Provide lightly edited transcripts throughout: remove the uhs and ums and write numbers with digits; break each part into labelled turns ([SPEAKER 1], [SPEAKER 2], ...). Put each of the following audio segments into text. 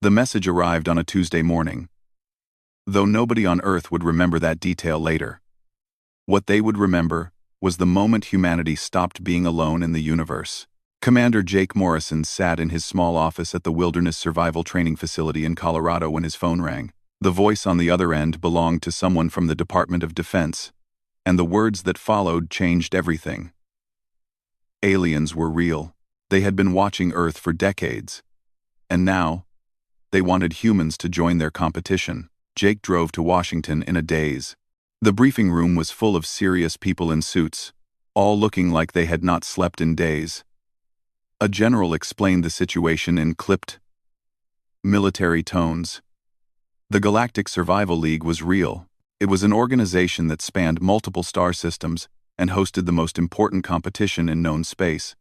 [SPEAKER 1] The message arrived on a Tuesday morning, though nobody on Earth would remember that detail later. What they would remember was the moment humanity stopped being alone in the universe. Commander Jake Morrison sat in his small office at the Wilderness Survival Training Facility in Colorado when his phone rang. The voice on the other end belonged to someone from the Department of Defense, and the words that followed changed everything. Aliens were real. They had been watching Earth for decades. And now, they wanted humans to join their competition. Jake drove to Washington in a daze. The briefing room was full of serious people in suits, all looking like they had not slept in days. A general explained the situation in clipped, military tones. The Galactic Survival League was real. It was an organization that spanned multiple star systems and hosted the most important competition in known space.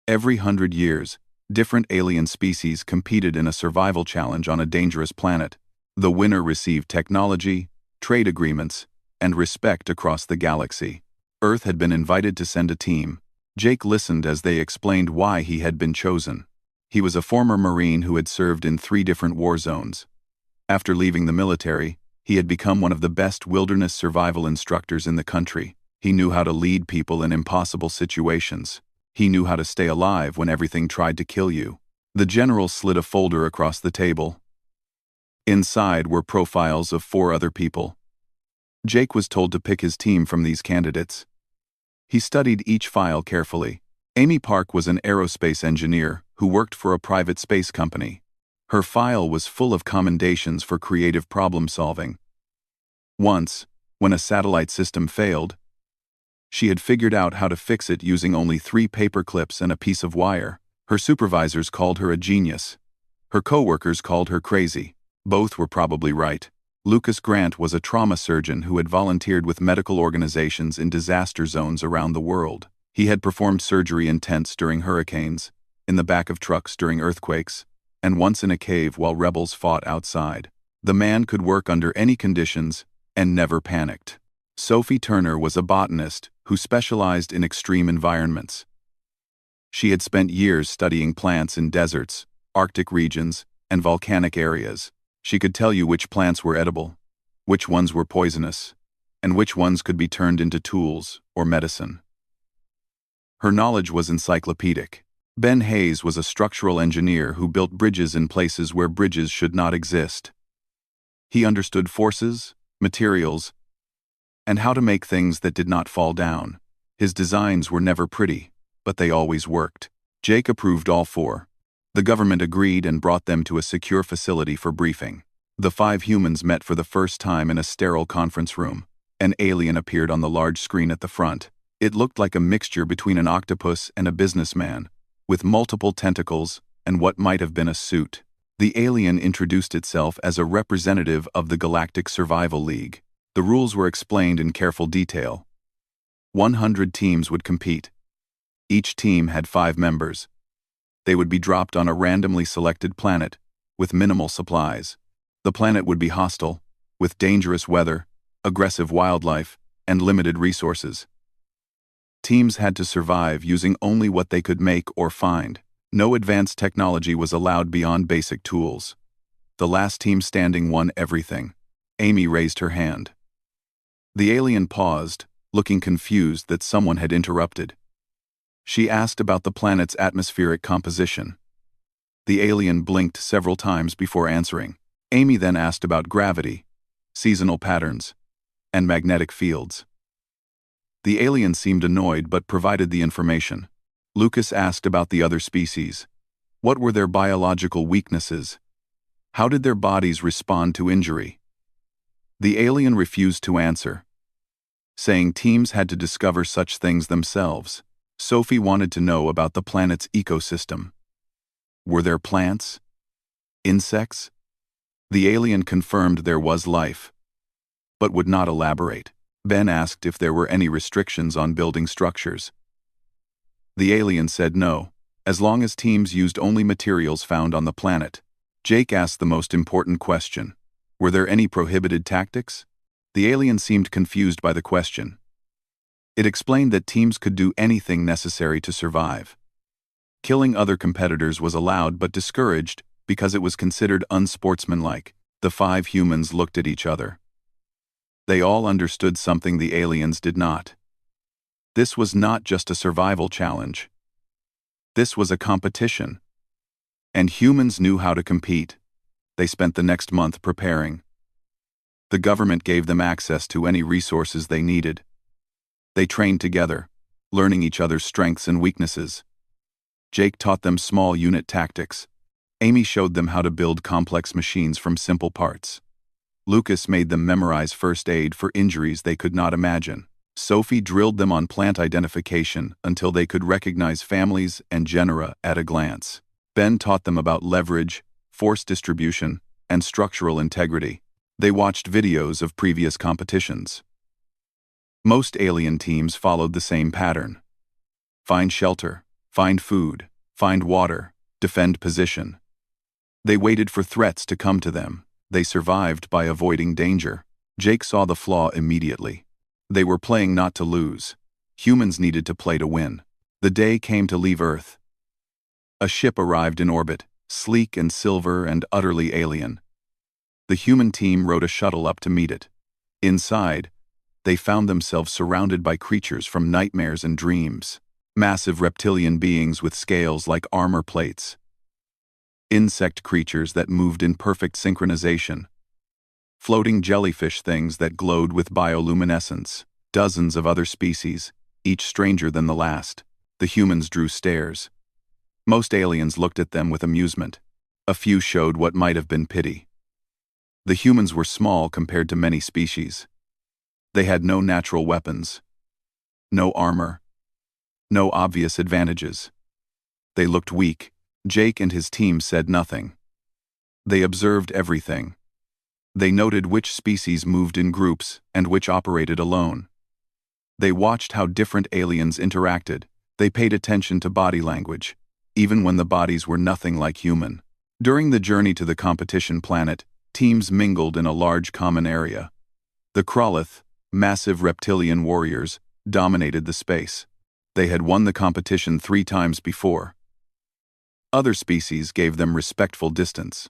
[SPEAKER 1] Every 100 years, different alien species competed in a survival challenge on a dangerous planet. The winner received technology, trade agreements, and respect across the galaxy. Earth had been invited to send a team. Jake listened as they explained why he had been chosen. He was a former Marine who had served in 3 different war zones. After leaving the military, he had become one of the best wilderness survival instructors in the country. He knew how to lead people in impossible situations. He knew how to stay alive when everything tried to kill you. The general slid a folder across the table. Inside were profiles of 4 other people. Jake was told to pick his team from these candidates. He studied each file carefully. Amy Park was an aerospace engineer who worked for a private space company. Her file was full of commendations for creative problem-solving. Once, when a satellite system failed, she had figured out how to fix it using only 3 paper clips and a piece of wire. Her supervisors called her a genius. Her co-workers called her crazy. Both were probably right. Lucas Grant was a trauma surgeon who had volunteered with medical organizations in disaster zones around the world. He had performed surgery in tents during hurricanes, in the back of trucks during earthquakes, and once in a cave while rebels fought outside. The man could work under any conditions and never panicked. Sophie Turner was a botanist who specialized in extreme environments. She had spent years studying plants in deserts, Arctic regions, and volcanic areas. She could tell you which plants were edible, which ones were poisonous, and which ones could be turned into tools or medicine. Her knowledge was encyclopedic. Ben Hayes was a structural engineer who built bridges in places where bridges should not exist. He understood forces, materials, and how to make things that did not fall down. His designs were never pretty, but they always worked. Jake approved all 4. The government agreed and brought them to a secure facility for briefing. The 5 humans met for the first time in a sterile conference room. An alien appeared on the large screen at the front. It looked like a mixture between an octopus and a businessman, with multiple tentacles and what might have been a suit. The alien introduced itself as a representative of the Galactic Survival League. The rules were explained in careful detail. 100 teams would compete. Each team had 5 members. They would be dropped on a randomly selected planet, with minimal supplies. The planet would be hostile, with dangerous weather, aggressive wildlife, and limited resources. Teams had to survive using only what they could make or find. No advanced technology was allowed beyond basic tools. The last team standing won everything. Amy raised her hand. The alien paused, looking confused that someone had interrupted. She asked about the planet's atmospheric composition. The alien blinked several times before answering. Amy then asked about gravity, seasonal patterns, and magnetic fields. The alien seemed annoyed but provided the information. Lucas asked about the other species. What were their biological weaknesses? How did their bodies respond to injury? The alien refused to answer, saying teams had to discover such things themselves. Sophie wanted to know about the planet's ecosystem. Were there plants? Insects? The alien confirmed there was life, but would not elaborate. Ben asked if there were any restrictions on building structures. The alien said no, as long as teams used only materials found on the planet. Jake asked the most important question. Were there any prohibited tactics? The alien seemed confused by the question. It explained that teams could do anything necessary to survive. Killing other competitors was allowed but discouraged because it was considered unsportsmanlike. The 5 humans looked at each other. They all understood something the aliens did not. This was not just a survival challenge. This was a competition. And humans knew how to compete. They spent the next month preparing. The government gave them access to any resources they needed. They trained together, learning each other's strengths and weaknesses. Jake taught them small unit tactics. Amy showed them how to build complex machines from simple parts. Lucas made them memorize first aid for injuries they could not imagine. Sophie drilled them on plant identification until they could recognize families and genera at a glance. Ben taught them about leverage, force distribution, and structural integrity. They watched videos of previous competitions. Most alien teams followed the same pattern. Find shelter, find food, find water, defend position. They waited for threats to come to them. They survived by avoiding danger. Jake saw the flaw immediately. They were playing not to lose. Humans needed to play to win. The day came to leave Earth. A ship arrived in orbit, sleek and silver and utterly alien. The human team rode a shuttle up to meet it. Inside, they found themselves surrounded by creatures from nightmares and dreams. Massive reptilian beings with scales like armor plates. Insect creatures that moved in perfect synchronization. Floating jellyfish things that glowed with bioluminescence. Dozens of other species, each stranger than the last. The humans drew stares. Most aliens looked at them with amusement. A few showed what might have been pity. The humans were small compared to many species. They had no natural weapons. No armor. No obvious advantages. They looked weak. Jake and his team said nothing. They observed everything. They noted which species moved in groups and which operated alone. They watched how different aliens interacted. They paid attention to body language, even when the bodies were nothing like human. During the journey to the competition planet, teams mingled in a large common area. The Krolith, massive reptilian warriors, dominated the space. They had won the competition 3 times before. Other species gave them respectful distance.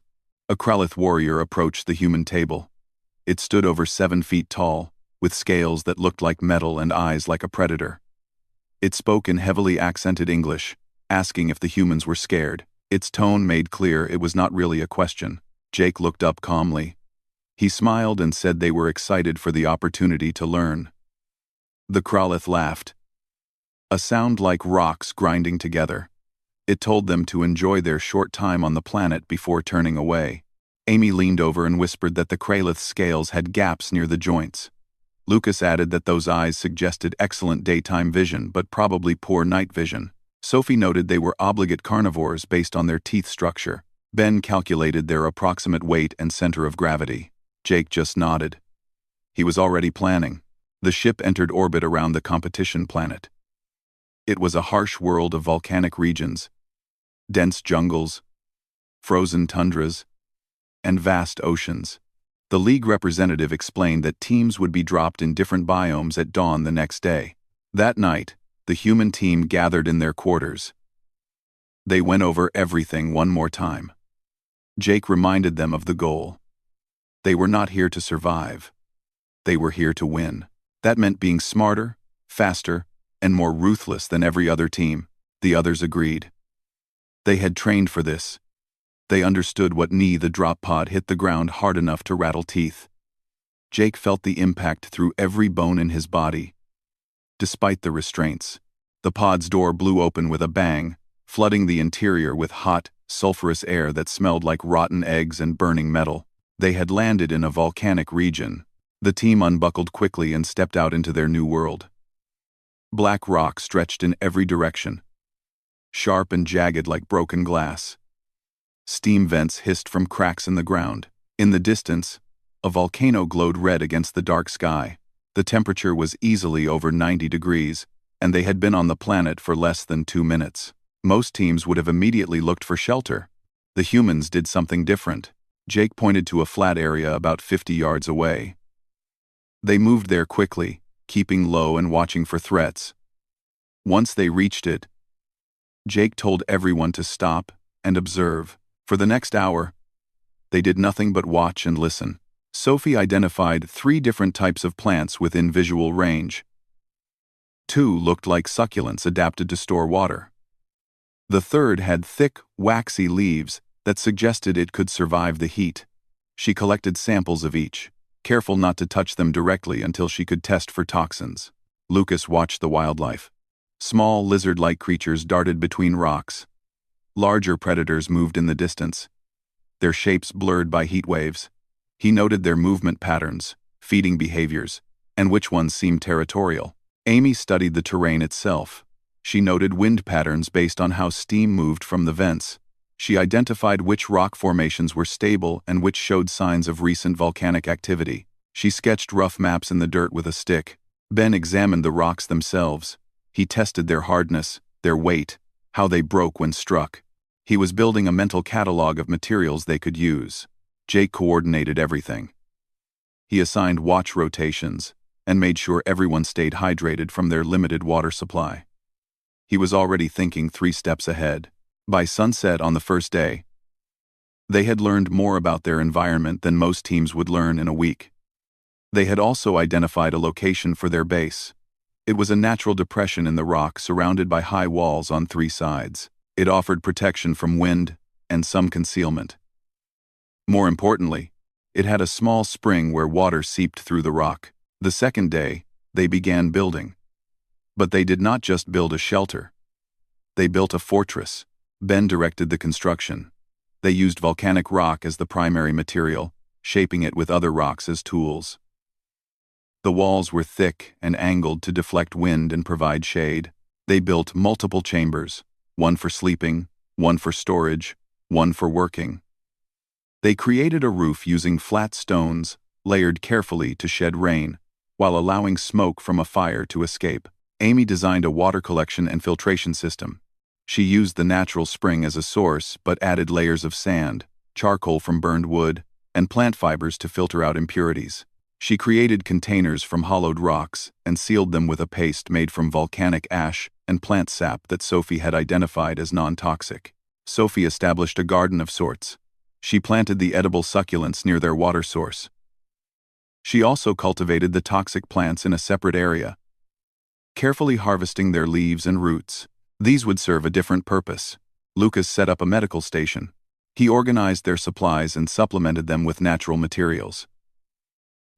[SPEAKER 1] A Krolith warrior approached the human table. It stood over 7 feet tall, with scales that looked like metal and eyes like a predator. It spoke in heavily accented English, asking if the humans were scared. Its tone made clear it was not really a question. Jake looked up calmly. He smiled and said they were excited for the opportunity to learn. The Krolith laughed. A sound like rocks grinding together. It told them to enjoy their short time on the planet before turning away. Amy leaned over and whispered that the Krolith's scales had gaps near the joints. Lucas added that those eyes suggested excellent daytime vision but probably poor night vision. Sophie noted they were obligate carnivores based on their teeth structure. Ben calculated their approximate weight and center of gravity. Jake just nodded. He was already planning. The ship entered orbit around the competition planet. It was a harsh world of volcanic regions, dense jungles, frozen tundras, and vast oceans. The League representative explained that teams would be dropped in different biomes at dawn the next day. That night, the human team gathered in their quarters. They went over everything one more time. Jake reminded them of the goal. They were not here to survive. They were here to win. That meant being smarter, faster, and more ruthless than every other team. The others agreed. They had trained for this. They understood what knee the drop pod hit the ground hard enough to rattle teeth. Jake felt the impact through every bone in his body. Despite the restraints, the pod's door blew open with a bang, flooding the interior with hot, sulfurous air that smelled like rotten eggs and burning metal. They had landed in a volcanic region. The team unbuckled quickly and stepped out into their new world. Black rock stretched in every direction, sharp and jagged like broken glass. Steam vents hissed from cracks in the ground. In the distance, a volcano glowed red against the dark sky. The temperature was easily over 90 degrees, and they had been on the planet for less than 2 minutes. Most teams would have immediately looked for shelter. The humans did something different. Jake pointed to a flat area about 50 yards away. They moved there quickly, keeping low and watching for threats. Once they reached it, Jake told everyone to stop and observe. For the next hour, they did nothing but watch and listen. Sophie identified 3 different types of plants within visual range. 2 looked like succulents adapted to store water. The third had thick, waxy leaves that suggested it could survive the heat. She collected samples of each, careful not to touch them directly until she could test for toxins. Lucas watched the wildlife. Small lizard-like creatures darted between rocks. Larger predators moved in the distance, their shapes blurred by heat waves. He noted their movement patterns, feeding behaviors, and which ones seemed territorial. Amy studied the terrain itself. She noted wind patterns based on how steam moved from the vents. She identified which rock formations were stable and which showed signs of recent volcanic activity. She sketched rough maps in the dirt with a stick. Ben examined the rocks themselves. He tested their hardness, their weight, how they broke when struck. He was building a mental catalog of materials they could use. Jake coordinated everything. He assigned watch rotations and made sure everyone stayed hydrated from their limited water supply. He was already thinking 3 steps ahead. By sunset on the first day, they had learned more about their environment than most teams would learn in a week. They had also identified a location for their base. It was a natural depression in the rock surrounded by high walls on 3 sides. It offered protection from wind and some concealment. More importantly, it had a small spring where water seeped through the rock. The second day, they began building. But they did not just build a shelter. They built a fortress. Ben directed the construction. They used volcanic rock as the primary material, shaping it with other rocks as tools. The walls were thick and angled to deflect wind and provide shade. They built multiple chambers, one for sleeping, one for storage, one for working. They created a roof using flat stones, layered carefully to shed rain, while allowing smoke from a fire to escape. Amy designed a water collection and filtration system. She used the natural spring as a source but added layers of sand, charcoal from burned wood, and plant fibers to filter out impurities. She created containers from hollowed rocks and sealed them with a paste made from volcanic ash and plant sap that Sophie had identified as non-toxic. Sophie established a garden of sorts. She planted the edible succulents near their water source. She also cultivated the toxic plants in a separate area, carefully harvesting their leaves and roots. These would serve a different purpose. Lucas set up a medical station. He organized their supplies and supplemented them with natural materials.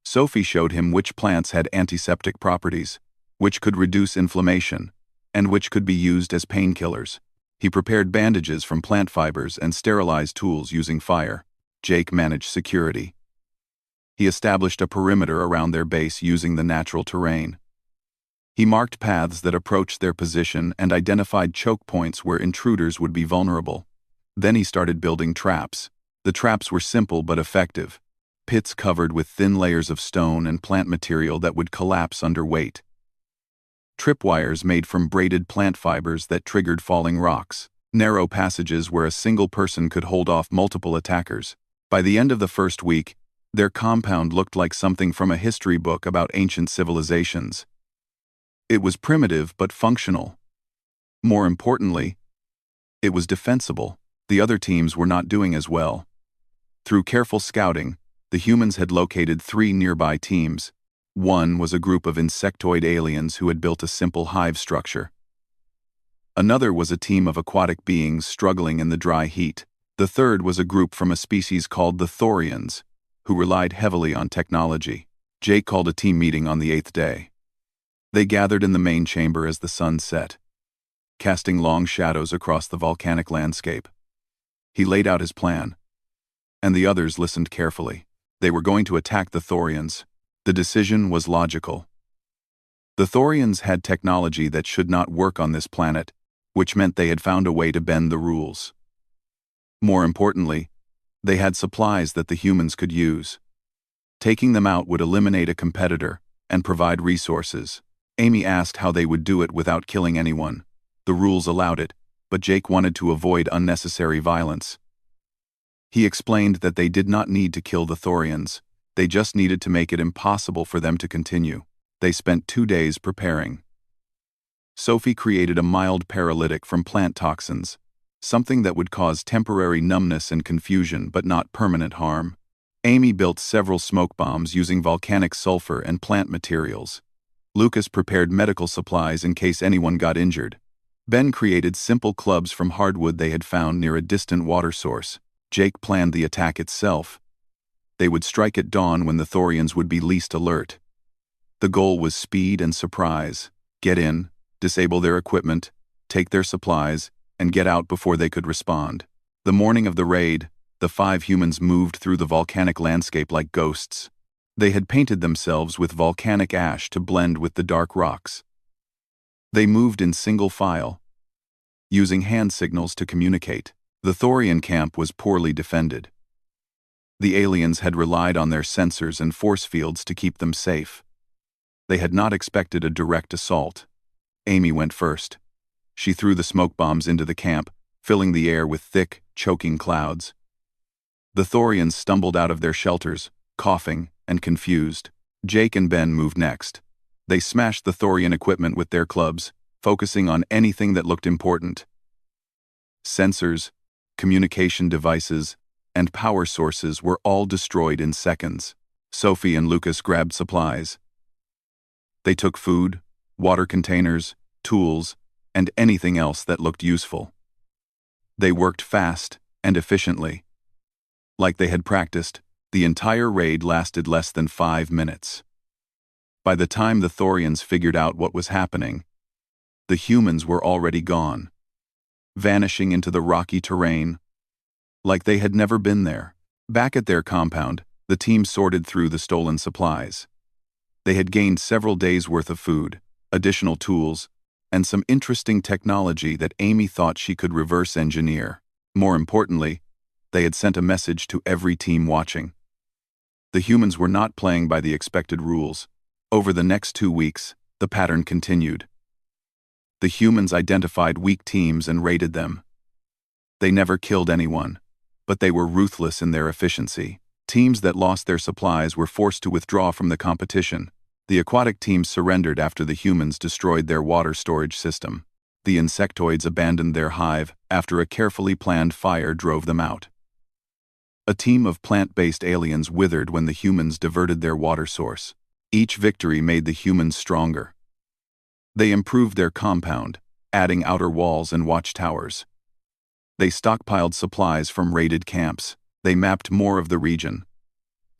[SPEAKER 1] Sophie showed him which plants had antiseptic properties, which could reduce inflammation, and which could be used as painkillers. He prepared bandages from plant fibers and sterilized tools using fire. Jake managed security. He established a perimeter around their base using the natural terrain. He marked paths that approached their position and identified choke points where intruders would be vulnerable. Then he started building traps. The traps were simple but effective. Pits covered with thin layers of stone and plant material that would collapse under weight. Tripwires made from braided plant fibers that triggered falling rocks. Narrow passages where a single person could hold off multiple attackers. By the end of the first week, their compound looked like something from a history book about ancient civilizations. It was primitive but functional. More importantly, it was defensible. The other teams were not doing as well. Through careful scouting, the humans had located 3 nearby teams. One was a group of insectoid aliens who had built a simple hive structure. Another was a team of aquatic beings struggling in the dry heat. The third was a group from a species called the Thorians, who relied heavily on technology. Jake called a team meeting on the 8th day. They gathered in the main chamber as the sun set, casting long shadows across the volcanic landscape. He laid out his plan, and the others listened carefully. They were going to attack the Thorians. The decision was logical. The Thorians had technology that should not work on this planet, which meant they had found a way to bend the rules. More importantly, they had supplies that the humans could use. Taking them out would eliminate a competitor and provide resources. Amy asked how they would do it without killing anyone. The rules allowed it, but Jake wanted to avoid unnecessary violence. He explained that they did not need to kill the Thorians. They just needed to make it impossible for them to continue. They spent 2 days preparing. Sophie created a mild paralytic from plant toxins, something that would cause temporary numbness and confusion but not permanent harm. Amy built several smoke bombs using volcanic sulfur and plant materials. Lucas prepared medical supplies in case anyone got injured. Ben created simple clubs from hardwood they had found near a distant water source. Jake planned the attack itself. They would strike at dawn when the Thorians would be least alert. The goal was speed and surprise. Get in, disable their equipment, take their supplies, and get out before they could respond. The morning of the raid, the 5 humans moved through the volcanic landscape like ghosts. They had painted themselves with volcanic ash to blend with the dark rocks. They moved in single file, using hand signals to communicate. The Thorian camp was poorly defended. The aliens had relied on their sensors and force fields to keep them safe. They had not expected a direct assault. Amy went first. She threw the smoke bombs into the camp, filling the air with thick, choking clouds. The Thorians stumbled out of their shelters, coughing and confused. Jake and Ben moved next. They smashed the Thorian equipment with their clubs, focusing on anything that looked important. Sensors, communication devices, and power sources were all destroyed in seconds. Sophie and Lucas grabbed supplies. They took food, water containers, tools, and anything else that looked useful. They worked fast and efficiently. Like they had practiced, the entire raid lasted less than 5 minutes. By the time the Thorians figured out what was happening, the humans were already gone, vanishing into the rocky terrain, like they had never been there. Back at their compound, the team sorted through the stolen supplies. They had gained several days' worth of food, additional tools, and some interesting technology that Amy thought she could reverse engineer. More importantly, they had sent a message to every team watching. The humans were not playing by the expected rules. Over the next 2 weeks, the pattern continued. The humans identified weak teams and raided them. They never killed anyone, but they were ruthless in their efficiency. Teams that lost their supplies were forced to withdraw from the competition. The aquatic teams surrendered after the humans destroyed their water storage system. The insectoids abandoned their hive after a carefully planned fire drove them out. A team of plant-based aliens withered when the humans diverted their water source. Each victory made the humans stronger. They improved their compound, adding outer walls and watchtowers. They stockpiled supplies from raided camps. They mapped more of the region,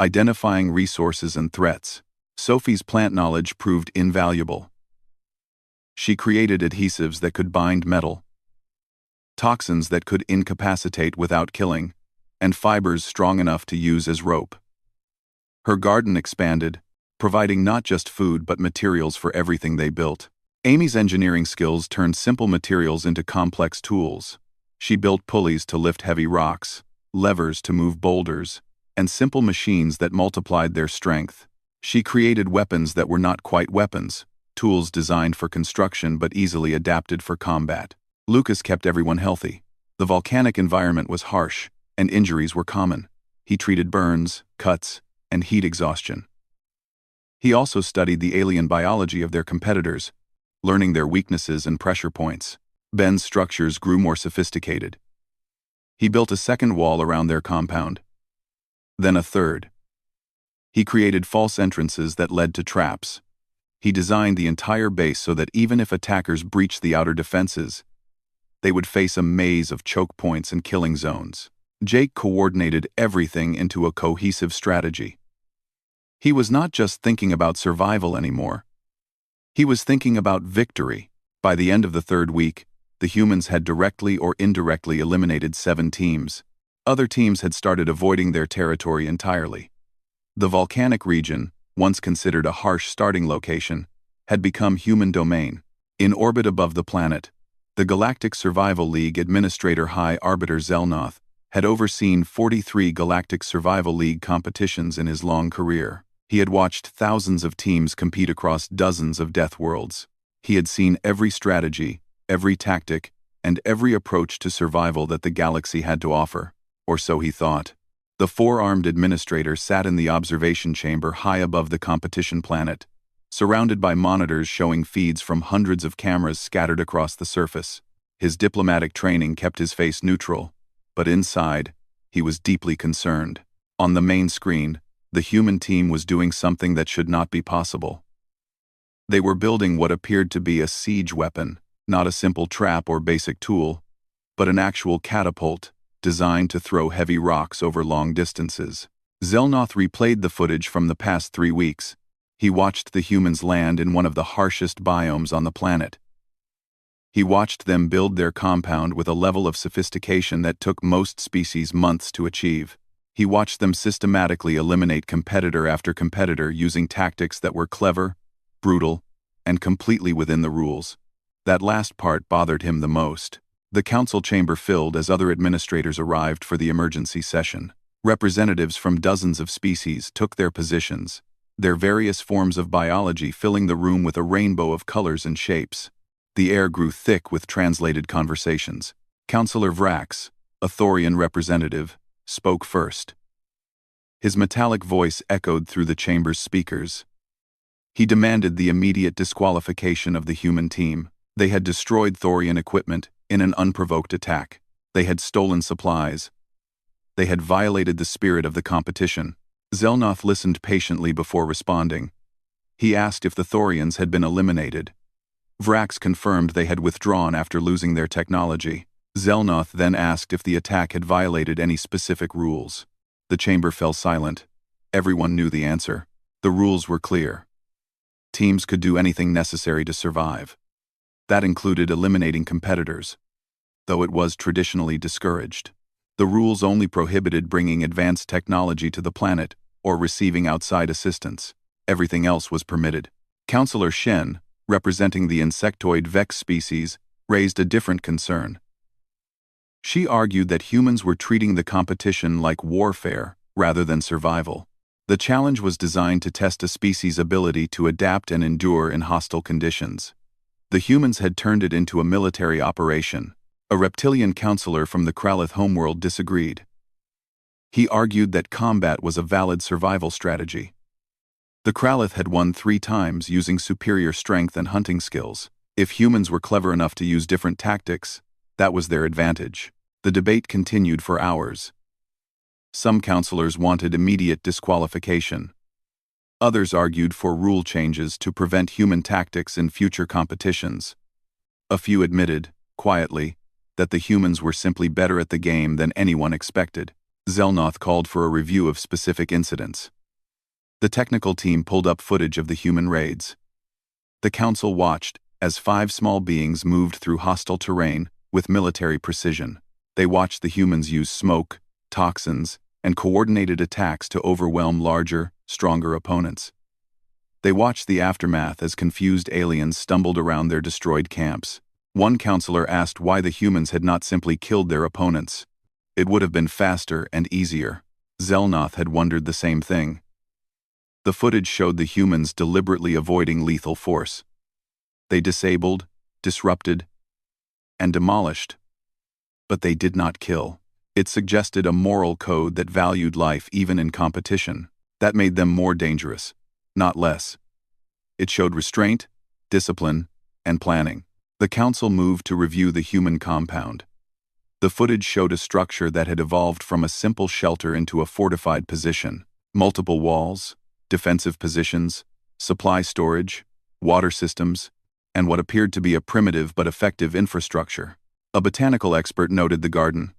[SPEAKER 1] identifying resources and threats. Sophie's plant knowledge proved invaluable. She created adhesives that could bind metal, toxins that could incapacitate without killing, and fibers strong enough to use as rope. Her garden expanded, providing not just food but materials for everything they built. Amy's engineering skills turned simple materials into complex tools. She built pulleys to lift heavy rocks, levers to move boulders, and simple machines that multiplied their strength. She created weapons that were not quite weapons, tools designed for construction but easily adapted for combat. Lucas kept everyone healthy. The volcanic environment was harsh, and injuries were common. He treated burns, cuts, and heat exhaustion. He also studied the alien biology of their competitors, learning their weaknesses and pressure points. Ben's structures grew more sophisticated. He built a second wall around their compound, then a third. He created false entrances that led to traps. He designed the entire base so that even if attackers breached the outer defenses, they would face a maze of choke points and killing zones. Jake coordinated everything into a cohesive strategy. He was not just thinking about survival anymore. He was thinking about victory. By the end of the 3rd week, the humans had directly or indirectly eliminated 7 teams. Other teams had started avoiding their territory entirely. The volcanic region, once considered a harsh starting location, had become human domain. In orbit above the planet, the Galactic Survival League Administrator High Arbiter Zelnoth had overseen 43 Galactic Survival League competitions in his long career. He had watched thousands of teams compete across dozens of death worlds. He had seen every strategy, every tactic, and every approach to survival that the galaxy had to offer, or so he thought. The 4-armed administrator sat in the observation chamber high above the competition planet, surrounded by monitors showing feeds from hundreds of cameras scattered across the surface. His diplomatic training kept his face neutral, but inside, he was deeply concerned. On the main screen, the human team was doing something that should not be possible. They were building what appeared to be a siege weapon, not a simple trap or basic tool, but an actual catapult designed to throw heavy rocks over long distances. Zelnoth replayed the footage from the past 3 weeks. He watched the humans land in one of the harshest biomes on the planet. He watched them build their compound with a level of sophistication that took most species months to achieve. He watched them systematically eliminate competitor after competitor using tactics that were clever, brutal, and completely within the rules. That last part bothered him the most. The council chamber filled as other administrators arrived for the emergency session. Representatives from dozens of species took their positions, their various forms of biology filling the room with a rainbow of colors and shapes. The air grew thick with translated conversations. Councillor Vrax, a Thorian representative, spoke first. His metallic voice echoed through the chamber's speakers. He demanded the immediate disqualification of the human team. They had destroyed Thorian equipment in an unprovoked attack. They had stolen supplies. They had violated the spirit of the competition. Zelnoth listened patiently before responding. He asked if the Thorians had been eliminated. Vrax confirmed they had withdrawn after losing their technology. Zelnoth then asked if the attack had violated any specific rules. The chamber fell silent. Everyone knew the answer. The rules were clear. Teams could do anything necessary to survive. That included eliminating competitors, though it was traditionally discouraged. The rules only prohibited bringing advanced technology to the planet or receiving outside assistance. Everything else was permitted. Councillor Shen, representing the insectoid Vex species, raised a different concern. She argued that humans were treating the competition like warfare rather than survival. The challenge was designed to test a species' ability to adapt and endure in hostile conditions. The humans had turned it into a military operation. A reptilian counselor from the Kralith homeworld disagreed. He argued that combat was a valid survival strategy. The Kralith had won 3 times using superior strength and hunting skills. If humans were clever enough to use different tactics, that was their advantage. The debate continued for hours. Some counselors wanted immediate disqualification. Others argued for rule changes to prevent human tactics in future competitions. A few admitted, quietly, that the humans were simply better at the game than anyone expected. Zelnoth called for a review of specific incidents. The technical team pulled up footage of the human raids. The council watched as 5 small beings moved through hostile terrain with military precision. They watched the humans use smoke, toxins, and coordinated attacks to overwhelm larger, stronger opponents. They watched the aftermath as confused aliens stumbled around their destroyed camps. One counselor asked why the humans had not simply killed their opponents. It would have been faster and easier. Zelnoth had wondered the same thing. The footage showed the humans deliberately avoiding lethal force. They disabled, disrupted, and demolished. But they did not kill. It suggested a moral code that valued life even in competition. That made them more dangerous, not less. It showed restraint, discipline, and planning. The council moved to review the human compound. The footage showed a structure that had evolved from a simple shelter into a fortified position. Multiple walls, defensive positions, supply storage, water systems, and what appeared to be a primitive but effective infrastructure. A botanical expert noted the garden.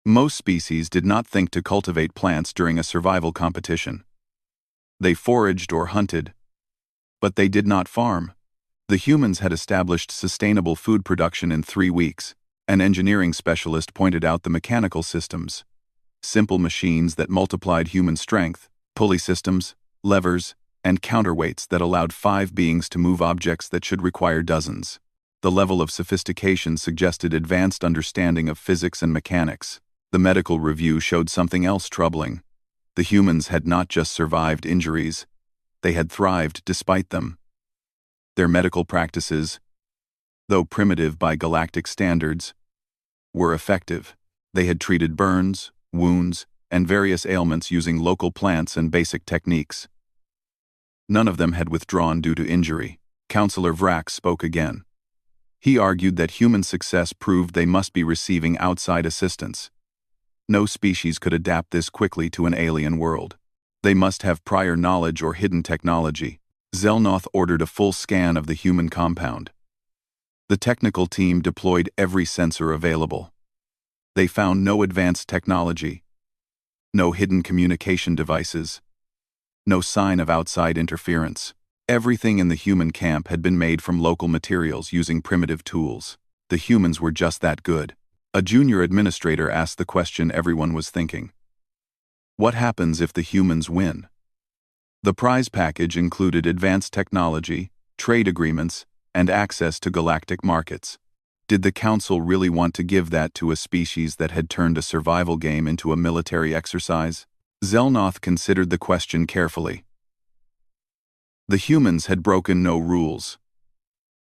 [SPEAKER 1] Most species did not think to cultivate plants during a survival competition. They foraged or hunted, but they did not farm. The humans had established sustainable food production in 3 weeks. An engineering specialist pointed out the mechanical systems. Simple machines that multiplied human strength, pulley systems, levers, and counterweights that allowed 5 beings to move objects that should require dozens. The level of sophistication suggested advanced understanding of physics and mechanics. The medical review showed something else troubling. The humans had not just survived injuries, they had thrived despite them. Their medical practices, though primitive by galactic standards, were effective. They had treated burns, wounds, and various ailments using local plants and basic techniques. None of them had withdrawn due to injury. Councillor Vrax spoke again. He argued that human success proved they must be receiving outside assistance. No species could adapt this quickly to an alien world. They must have prior knowledge or hidden technology. Zelnoth ordered a full scan of the human compound. The technical team deployed every sensor available. They found no advanced technology, no hidden communication devices, no sign of outside interference. Everything in the human camp had been made from local materials using primitive tools. The humans were just that good. A junior administrator asked the question everyone was thinking. What happens if the humans win? The prize package included advanced technology, trade agreements, and access to galactic markets. Did the Council really want to give that to a species that had turned a survival game into a military exercise? Zelnoth considered the question carefully. The humans had broken no rules.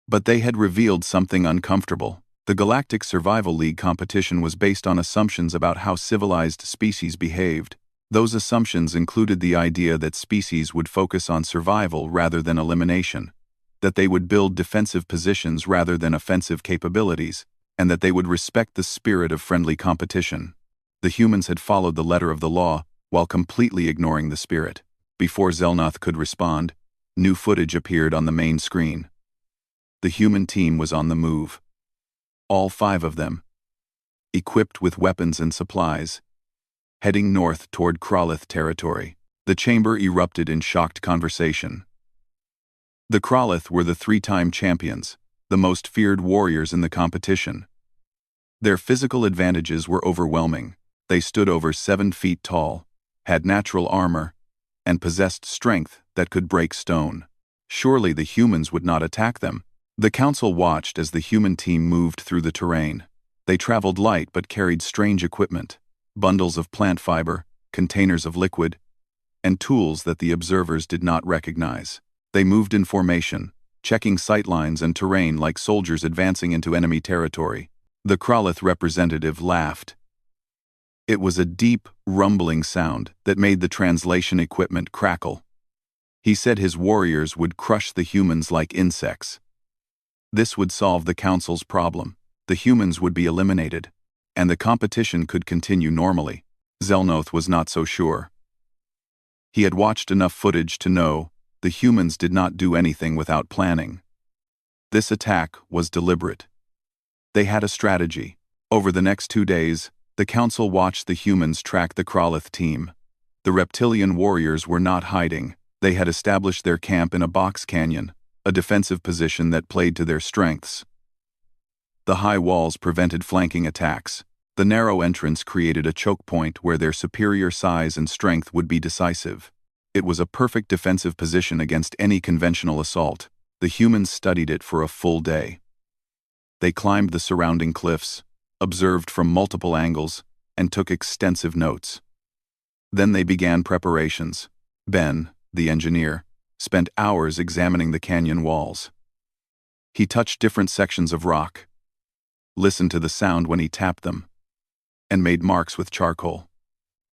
[SPEAKER 1] But they had revealed something uncomfortable. The Galactic Survival League competition was based on assumptions about how civilized species behaved. Those assumptions included the idea that species would focus on survival rather than elimination, that they would build defensive positions rather than offensive capabilities, and that they would respect the spirit of friendly competition. The humans had followed the letter of the law while completely ignoring the spirit. Before Zelnoth could respond, new footage appeared on the main screen. The human team was on the move. All 5 of them, equipped with weapons and supplies, heading north toward Kralith territory. The chamber erupted in shocked conversation. The Kralith were the 3-time champions, the most feared warriors in the competition. Their physical advantages were overwhelming. They stood over 7 feet tall, had natural armor, and possessed strength that could break stone. Surely the humans would not attack them. The Council watched as the human team moved through the terrain. They traveled light but carried strange equipment, bundles of plant fiber, containers of liquid, and tools that the observers did not recognize. They moved in formation, checking sightlines and terrain like soldiers advancing into enemy territory. The Kralith representative laughed. It was a deep, rumbling sound that made the translation equipment crackle. He said his warriors would crush the humans like insects. This would solve the Council's problem. The humans would be eliminated, and the competition could continue normally. Zelnoth was not so sure. He had watched enough footage to know the humans did not do anything without planning. This attack was deliberate. They had a strategy. Over the next 2 days, the Council watched the humans track the Kralith team. The reptilian warriors were not hiding. They had established their camp in a box canyon, a defensive position that played to their strengths. The high walls prevented flanking attacks. The narrow entrance created a choke point where their superior size and strength would be decisive. It was a perfect defensive position against any conventional assault. The humans studied it for a full day. They climbed the surrounding cliffs, observed from multiple angles, and took extensive notes. Then they began preparations. Ben, the engineer, spent hours examining the canyon walls. He touched different sections of rock, listened to the sound when he tapped them, and made marks with charcoal.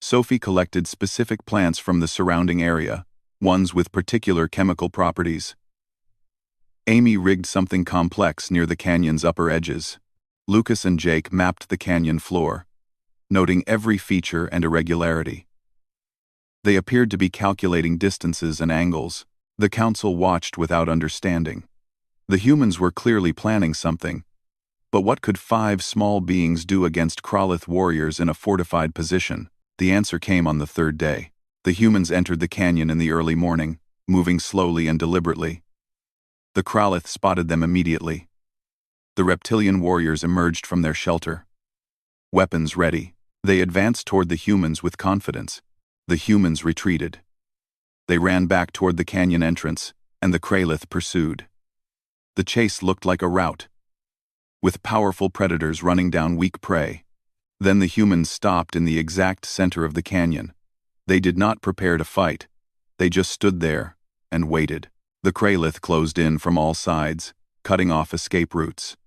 [SPEAKER 1] Sophie collected specific plants from the surrounding area, ones with particular chemical properties. Amy rigged something complex near the canyon's upper edges. Lucas and Jake mapped the canyon floor, noting every feature and irregularity. They appeared to be calculating distances and angles. The Council watched without understanding. The humans were clearly planning something. But what could 5 small beings do against Kralith warriors in a fortified position? The answer came on the 3rd day. The humans entered the canyon in the early morning, moving slowly and deliberately. The Kralith spotted them immediately. The reptilian warriors emerged from their shelter. Weapons ready, they advanced toward the humans with confidence. The humans retreated. They ran back toward the canyon entrance, and the Kralith pursued. The chase looked like a rout, with powerful predators running down weak prey. Then the humans stopped in the exact center of the canyon. They did not prepare to fight. They just stood there and waited. The Kralith closed in from all sides, cutting off escape routes.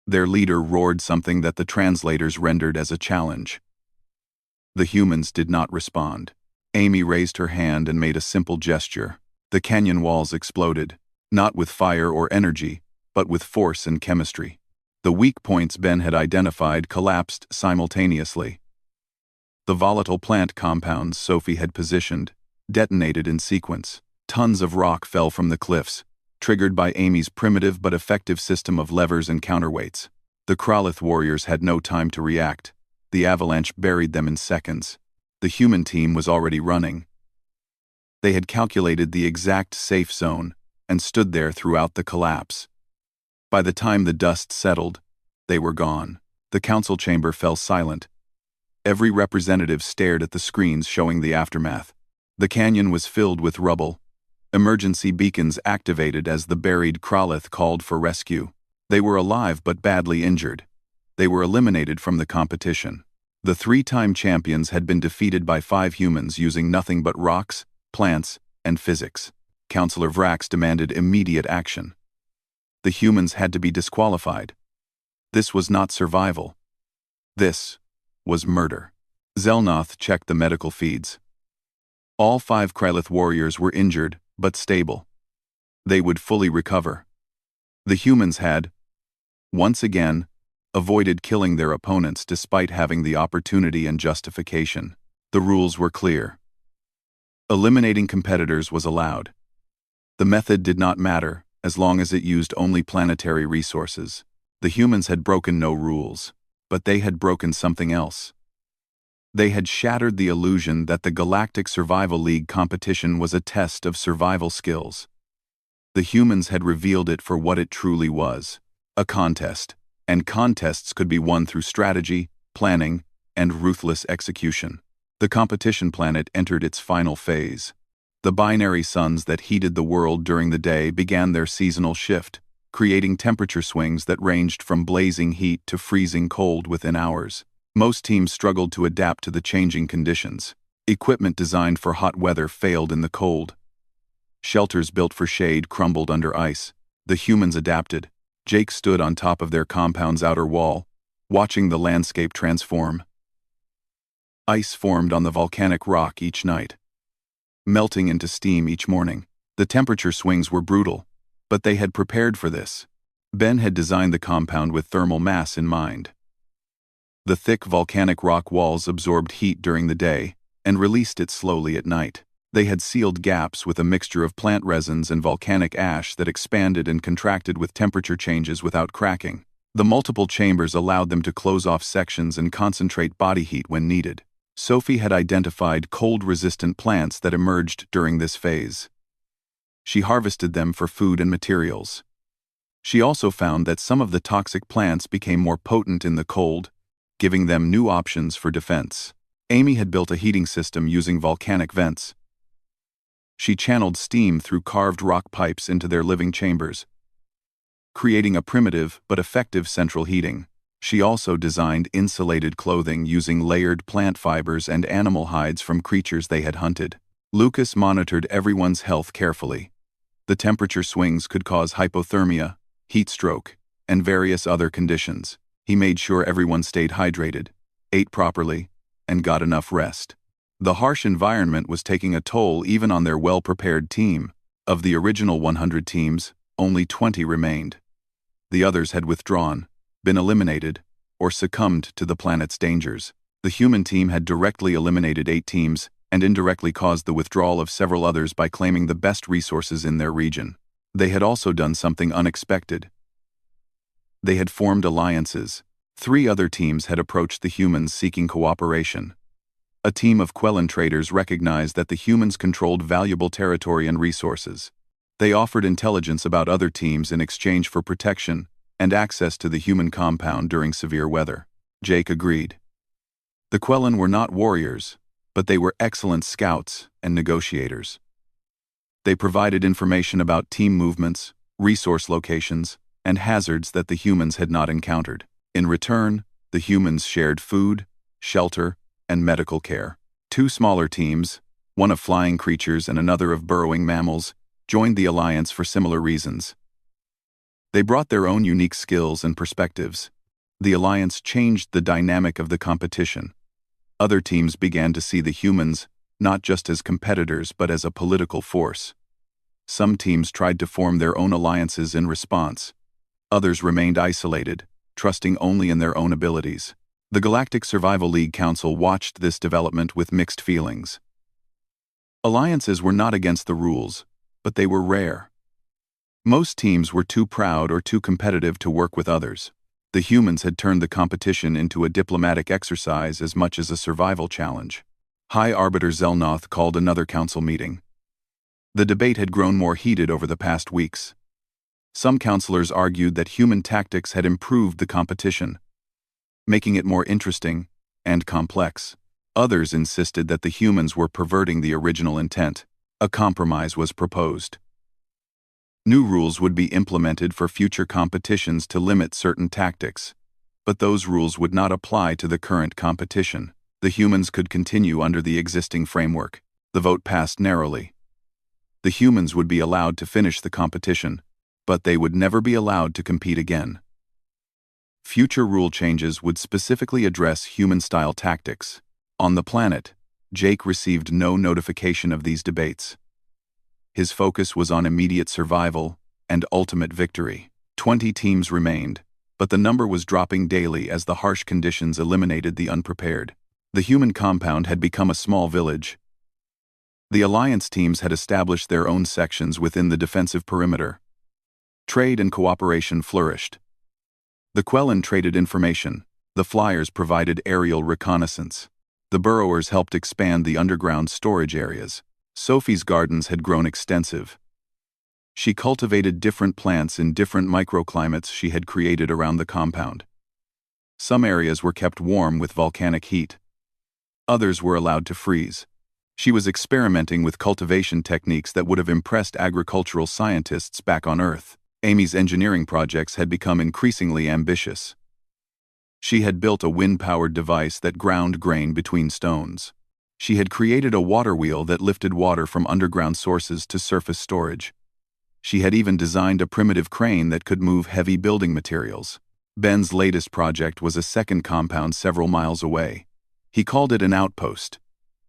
[SPEAKER 1] Their leader roared something that the translators rendered as a challenge. The humans did not respond. Amy raised her hand and made a simple gesture. The canyon walls exploded, not with fire or energy, but with force and chemistry. The weak points Ben had identified collapsed simultaneously. The volatile plant compounds Sophie had positioned detonated in sequence. Tons of rock fell from the cliffs, triggered by Amy's primitive but effective system of levers and counterweights. The Kralith warriors had no time to react. The avalanche buried them in seconds. The human team was already running. They had calculated the exact safe zone and stood there throughout the collapse. By the time the dust settled, they were gone. The council chamber fell silent. Every representative stared at the screens showing the aftermath. The canyon was filled with rubble. Emergency beacons activated as the buried Kralith called for rescue. They were alive but badly injured. They were eliminated from the competition. The 3-time champions had been defeated by 5 humans using nothing but rocks, plants, and physics. Counselor Vrax demanded immediate action. The humans had to be disqualified. This was not survival. This was murder. Zelnoth checked the medical feeds. All 5 Kralith warriors were injured, but stable. They would fully recover. The humans had, once again, avoided killing their opponents despite having the opportunity and justification. The rules were clear. Eliminating competitors was allowed. The method did not matter, as long as it used only planetary resources. The humans had broken no rules, but they had broken something else. They had shattered the illusion that the Galactic Survival League competition was a test of survival skills. The humans had revealed it for what it truly was, a contest, and contests could be won through strategy, planning, and ruthless execution. The competition planet entered its final phase. The binary suns that heated the world during the day began their seasonal shift, creating temperature swings that ranged from blazing heat to freezing cold within hours. Most teams struggled to adapt to the changing conditions. Equipment designed for hot weather failed in the cold. Shelters built for shade crumbled under ice. The humans adapted. Jake stood on top of their compound's outer wall, watching the landscape transform. Ice formed on the volcanic rock each night, melting into steam each morning. The temperature swings were brutal, but they had prepared for this. Ben had designed the compound with thermal mass in mind. The thick volcanic rock walls absorbed heat during the day and released it slowly at night. They had sealed gaps with a mixture of plant resins and volcanic ash that expanded and contracted with temperature changes without cracking. The multiple chambers allowed them to close off sections and concentrate body heat when needed. Sophie had identified cold-resistant plants that emerged during this phase. She harvested them for food and materials. She also found that some of the toxic plants became more potent in the cold, giving them new options for defense. Amy had built a heating system using volcanic vents. She channeled steam through carved rock pipes into their living chambers, creating a primitive but effective central heating. She also designed insulated clothing using layered plant fibers and animal hides from creatures they had hunted. Lucas monitored everyone's health carefully. The temperature swings could cause hypothermia, heat stroke, and various other conditions. He made sure everyone stayed hydrated, ate properly, and got enough rest. The harsh environment was taking a toll even on their well-prepared team. Of the original 100 teams, only 20 remained. The others had withdrawn, been eliminated, or succumbed to the planet's dangers. The human team had directly eliminated 8 teams and indirectly caused the withdrawal of several others by claiming the best resources in their region. They had also done something unexpected. They had formed alliances. 3 other teams had approached the humans seeking cooperation. A team of Quellan traders recognized that the humans controlled valuable territory and resources. They offered intelligence about other teams in exchange for protection and access to the human compound during severe weather. Jake agreed. The Quellan were not warriors, but they were excellent scouts and negotiators. They provided information about team movements, resource locations, and hazards that the humans had not encountered. In return, the humans shared food, shelter, and medical care. 2 smaller teams, one of flying creatures and another of burrowing mammals, joined the alliance for similar reasons. They brought their own unique skills and perspectives. The alliance changed the dynamic of the competition. Other teams began to see the humans not just as competitors but as a political force. Some teams tried to form their own alliances in response, Others remained isolated, trusting only in their own abilities. The Galactic Survival League Council watched this development with mixed feelings. Alliances were not against the rules, but they were rare. Most teams were too proud or too competitive to work with others. The humans had turned the competition into a diplomatic exercise as much as a survival challenge. High Arbiter Zelnoth called another council meeting. The debate had grown more heated over the past weeks. Some counselors argued that human tactics had improved the competition, making it more interesting and complex. Others insisted that the humans were perverting the original intent. A compromise was proposed. New rules would be implemented for future competitions to limit certain tactics, but those rules would not apply to the current competition. The humans could continue under the existing framework. The vote passed narrowly. The humans would be allowed to finish the competition, but they would never be allowed to compete again. Future rule changes would specifically address human-style tactics. On the planet, Jake received no notification of these debates. His focus was on immediate survival and ultimate victory. 20 teams remained, but the number was dropping daily as the harsh conditions eliminated the unprepared. The human compound had become a small village. The alliance teams had established their own sections within the defensive perimeter. Trade and cooperation flourished. The Quellan traded information. The Flyers provided aerial reconnaissance. The Burrowers helped expand the underground storage areas. Sophie's gardens had grown extensive. She cultivated different plants in different microclimates she had created around the compound. Some areas were kept warm with volcanic heat. Others were allowed to freeze. She was experimenting with cultivation techniques that would have impressed agricultural scientists back on Earth. Amy's engineering projects had become increasingly ambitious. She had built a wind-powered device that ground grain between stones. She had created a water wheel that lifted water from underground sources to surface storage. She had even designed a primitive crane that could move heavy building materials. Ben's latest project was a second compound several miles away. He called it an outpost.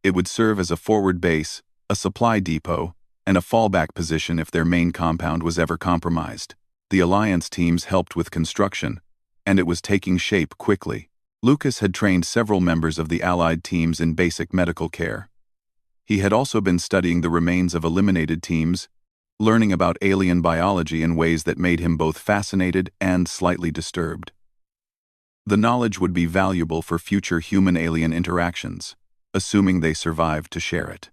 [SPEAKER 1] It would serve as a forward base, a supply depot, and a fallback position if their main compound was ever compromised. The Alliance teams helped with construction, and it was taking shape quickly. Lucas had trained several members of the Allied teams in basic medical care. He had also been studying the remains of eliminated teams, learning about alien biology in ways that made him both fascinated and slightly disturbed. The knowledge would be valuable for future human-alien interactions, assuming they survived to share it.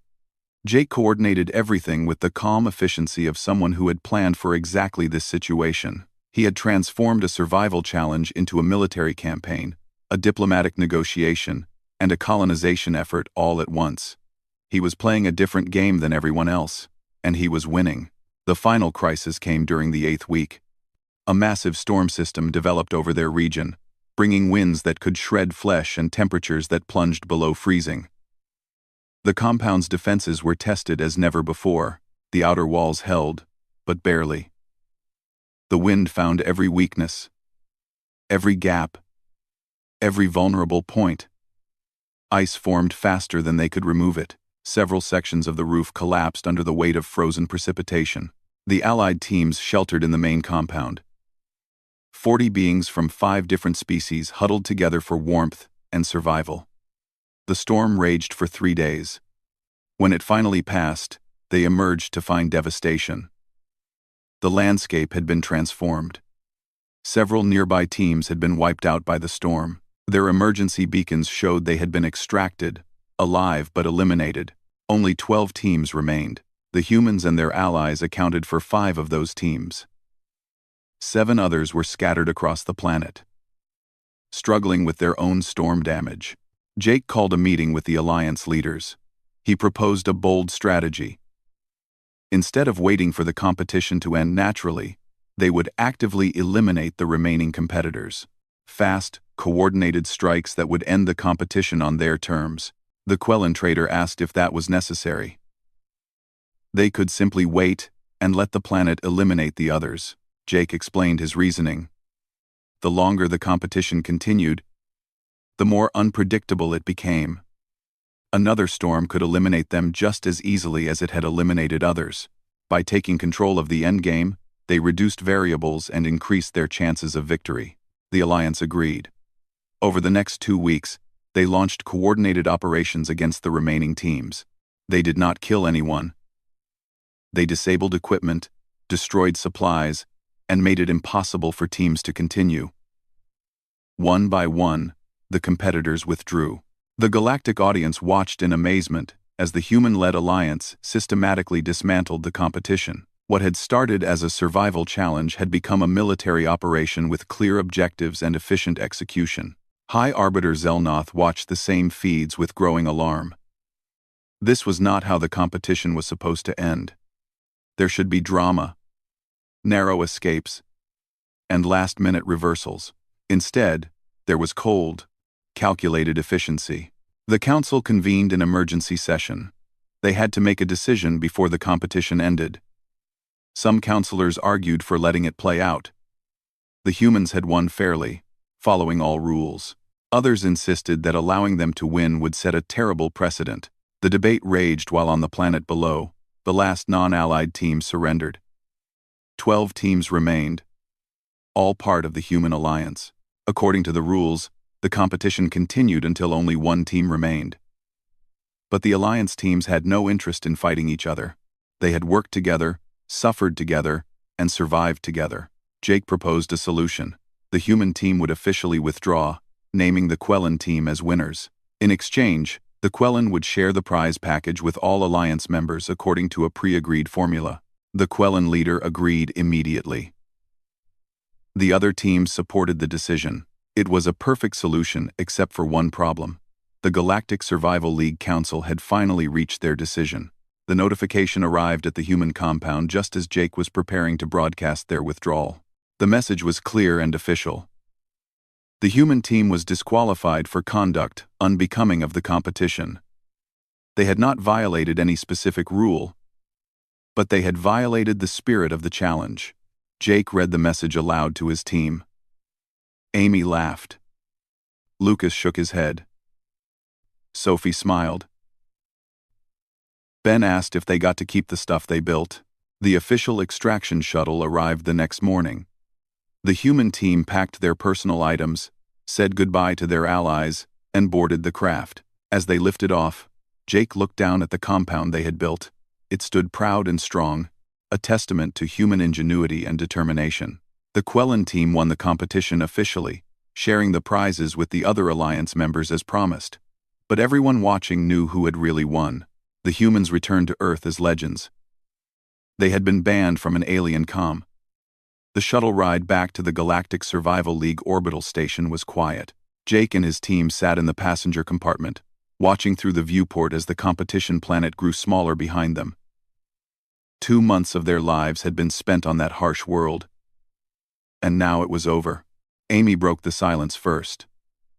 [SPEAKER 1] Jake coordinated everything with the calm efficiency of someone who had planned for exactly this situation. He had transformed a survival challenge into a military campaign, a diplomatic negotiation, and a colonization effort all at once. He was playing a different game than everyone else, and he was winning. The final crisis came during the 8th week. A massive storm system developed over their region, bringing winds that could shred flesh and temperatures that plunged below freezing. The compound's defenses were tested as never before. The outer walls held, but barely. The wind found every weakness, every gap, every vulnerable point. Ice formed faster than they could remove it. Several sections of the roof collapsed under the weight of frozen precipitation. The Allied teams sheltered in the main compound. 40 beings from 5 different species huddled together for warmth and survival. The storm raged for 3 days. When it finally passed, they emerged to find devastation. The landscape had been transformed. Several nearby teams had been wiped out by the storm. Their emergency beacons showed they had been extracted, alive but eliminated. Only 12 teams remained. The humans and their allies accounted for 5 of those teams. 7 others were scattered across the planet, struggling with their own storm damage. Jake called a meeting with the Alliance leaders. He proposed a bold strategy. Instead of waiting for the competition to end naturally, they would actively eliminate the remaining competitors. Fast, coordinated strikes that would end the competition on their terms. The Quellan trader asked if that was necessary. They could simply wait and let the planet eliminate the others. Jake explained his reasoning. The longer the competition continued, the more unpredictable it became. Another storm could eliminate them just as easily as it had eliminated others. By taking control of the endgame, They reduced variables and increased their chances of victory. The Alliance agreed. Over the next 2 weeks, they launched coordinated operations against the remaining teams. They did not kill anyone. They disabled equipment, destroyed supplies, and made it impossible for teams to continue. One by one, the competitors withdrew. The galactic audience watched in amazement as the human-led alliance systematically dismantled the competition. What had started as a survival challenge had become a military operation with clear objectives and efficient execution. High Arbiter Zelnoth watched the same feeds with growing alarm. This was not how the competition was supposed to end. There should be drama, narrow escapes, and last-minute reversals. Instead, there was cold, calculated efficiency. The council convened an emergency session. They had to make a decision before the competition ended. Some counselors argued for letting it play out. The humans had won fairly, following all rules. Others insisted that allowing them to win would set a terrible precedent. The debate raged while on the planet below. The last non-allied team surrendered. 12 teams remained, all part of the human alliance. According to the rules, the competition continued until only one team remained. But the alliance teams had no interest in fighting each other. They had worked together, suffered together, and survived together. Jake proposed a solution. The human team would officially withdraw, naming the Quellan team as winners. In exchange, the Quellan would share the prize package with all alliance members according to a pre-agreed formula. The Quellan leader agreed immediately. The other teams supported the decision. It was a perfect solution except for one problem. The Galactic Survival League Council had finally reached their decision. The notification arrived at the human compound just as Jake was preparing to broadcast their withdrawal. The message was clear and official. The human team was disqualified for conduct unbecoming of the competition. They had not violated any specific rule, but they had violated the spirit of the challenge. Jake read the message aloud to his team. Amy laughed. Lucas shook his head. Sophie smiled. Ben asked if they got to keep the stuff they built. The official extraction shuttle arrived the next morning. The human team packed their personal items, said goodbye to their allies, and boarded the craft. As they lifted off, Jake looked down at the compound they had built. It stood proud and strong, a testament to human ingenuity and determination. The Quellan team won the competition officially, sharing the prizes with the other alliance members as promised. But everyone watching knew who had really won. The humans returned to Earth as legends. They had been banned from an alien comm. The shuttle ride back to the Galactic Survival League orbital station was quiet. Jake and his team sat in the passenger compartment, watching through the viewport as the competition planet grew smaller behind them. 2 months of their lives had been spent on that harsh world. And now it was over. Amy broke the silence first.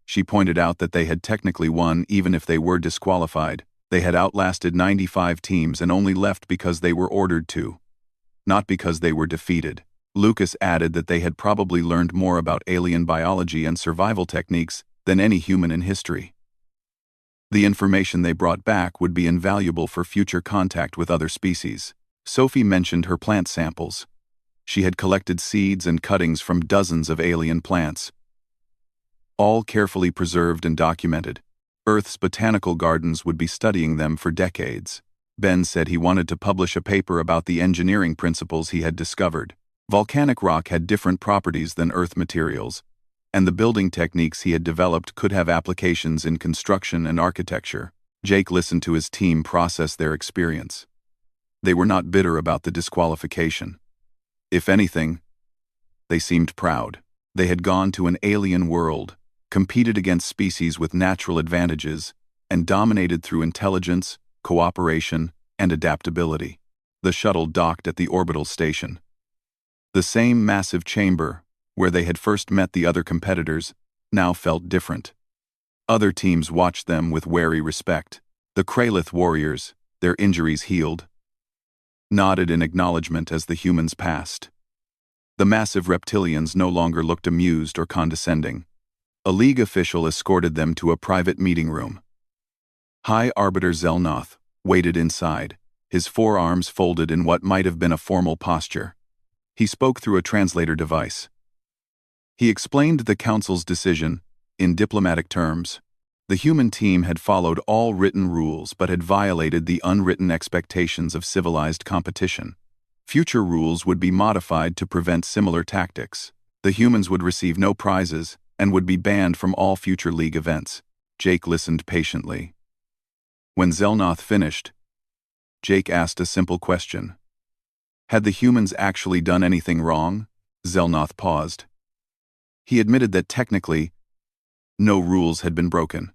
[SPEAKER 1] She pointed out that they had technically won even if they were disqualified. They had outlasted 95 teams and only left because they were ordered to, not because they were defeated. Lucas added that they had probably learned more about alien biology and survival techniques than any human in history. The information they brought back would be invaluable for future contact with other species. Sophie mentioned her plant samples. She had collected seeds and cuttings from dozens of alien plants, all carefully preserved and documented. Earth's botanical gardens would be studying them for decades. Ben said he wanted to publish a paper about the engineering principles he had discovered. Volcanic rock had different properties than Earth materials, and the building techniques he had developed could have applications in construction and architecture. Jake listened to his team process their experience. They were not bitter about the disqualification. If anything, they seemed proud. They had gone to an alien world, competed against species with natural advantages, and dominated through intelligence, cooperation, and adaptability. The shuttle docked at the orbital station. The same massive chamber, where they had first met the other competitors, now felt different. Other teams watched them with wary respect. The Kralith warriors, their injuries healed, nodded in acknowledgement as the humans passed. The massive reptilians no longer looked amused or condescending. A League official escorted them to a private meeting room. High Arbiter Zelnoth waited inside, his forearms folded in what might have been a formal posture. He spoke through a translator device. He explained the Council's decision in diplomatic terms. The human team had followed all written rules but had violated the unwritten expectations of civilized competition. Future rules would be modified to prevent similar tactics. The humans would receive no prizes and would be banned from all future league events. Jake listened patiently. When Zelnoth finished, Jake asked a simple question. Had the humans actually done anything wrong? Zelnoth paused. He admitted that technically, no rules had been broken.